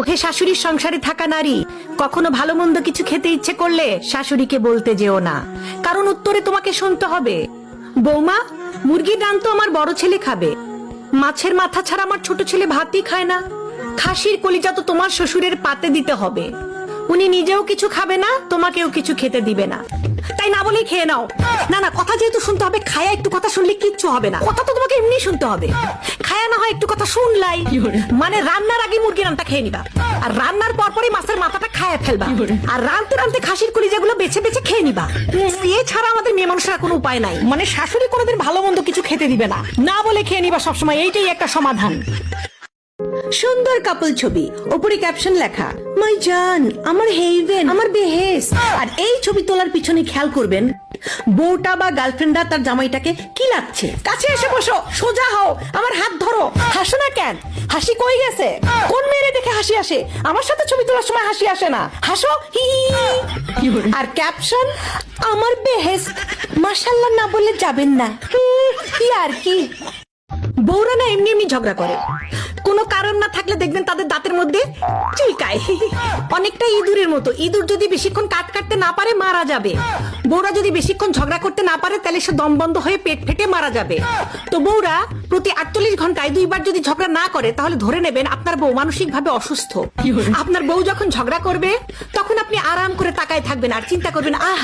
হে শাশুড়ির সংসারে থাকা নারী, কখনো ভালো মন্দ কিছু খেতে ইচ্ছে করলে শাশুড়িকে বলতে যেও না, কারণ উত্তরে তোমাকে শুনতে হবে, বৌমা মুরগির ডান তো আমার বড় ছেলে খাবে, মাছের মাথা ছাড়া আমার ছোট ছেলে ভাতই খায় না, খাসির কলিজা তো তোমার শ্বশুরের পাতে দিতে হবে, উনি নিজেও কিছু খাবে না, তোমাকেও কিছু খেতে দিবে না, তাই না বলেই খেয়ে নাও। না না, কথা যেহেতু শুনতে হবে, খায়া একটু কথা শুনলে কিচ্ছু হবে না, কথা তো তোমাকে এমনি শুনতে হবে, খায়া না হয় একটু কথা শুনলাই, মানে রান্নার আগে মুরগির রানটা খেয়ে নিবা, আর রান্নার পরপরই মাছের মাথাটা খায়া ফেলবা, আর রানতে রানতে খাসির কলিজাগুলো বেছে বেছে খেয়ে নিবা। এছাড়া আমাদের মেয়ে মানুষের কোনো উপায় নাই, মানে শাশুড়ি কোনোদিন ভালো মন্দ কিছু খেতে দিবে না, না বলে খেয়ে নিবা সবসময়, এইটাই একটা সমাধান। সুন্দর কাপল ছবি, উপরে ক্যাপশন লেখা মাই জান, আমার হেভেন, আমার বেহেস। আর এই ছবি তোলার পিছনে খেয়াল করবেন বউটা বা গার্লফ্রেন্ডরা তার জামাইটাকে কি লাগছে। কাছে এসে বসো, সোজা হও, আমার হাত ধরো, হাসো না কেন, হাসি কই গেছে, কোন মেয়েরে দেখে হাসি আসে, আমার সাথে ছবি তোলার সময় হাসি আসে না, হাসো হি। আর ক্যাপশন আমার বেহেস, মাশাআল্লাহ না বললে যাবেন না, কি আর কি। বউরা না এমনি এমনি ঝগড়া করে, কোনো কারণ না থাকলে দেখবেন তাদের দাঁতের মধ্যে চিলকায়, অনেকটা ইঁদুরের মতো। ইঁদুর যদি বেশিক্ষণ কাট কাটতে না পারে মারা যাবে, বউরা যদি বেশিক্ষণ ঝগড়া করতে না পারে তাহলে সে দম বন্ধ হয়ে পেট ফেটে মারা যাবে। তো বউরা প্রতি 48 ঘন্টায় 2 বার যদি ঝগড়া না করে তাহলে ধরে নেবেন আপনার বউ মানসিক ভাবে অসুস্থ। আপনার বউ যখন ঝগড়া করবে তখন আপনি আরাম করে তাকায় থাকবেন আর চিন্তা করবেন, আহ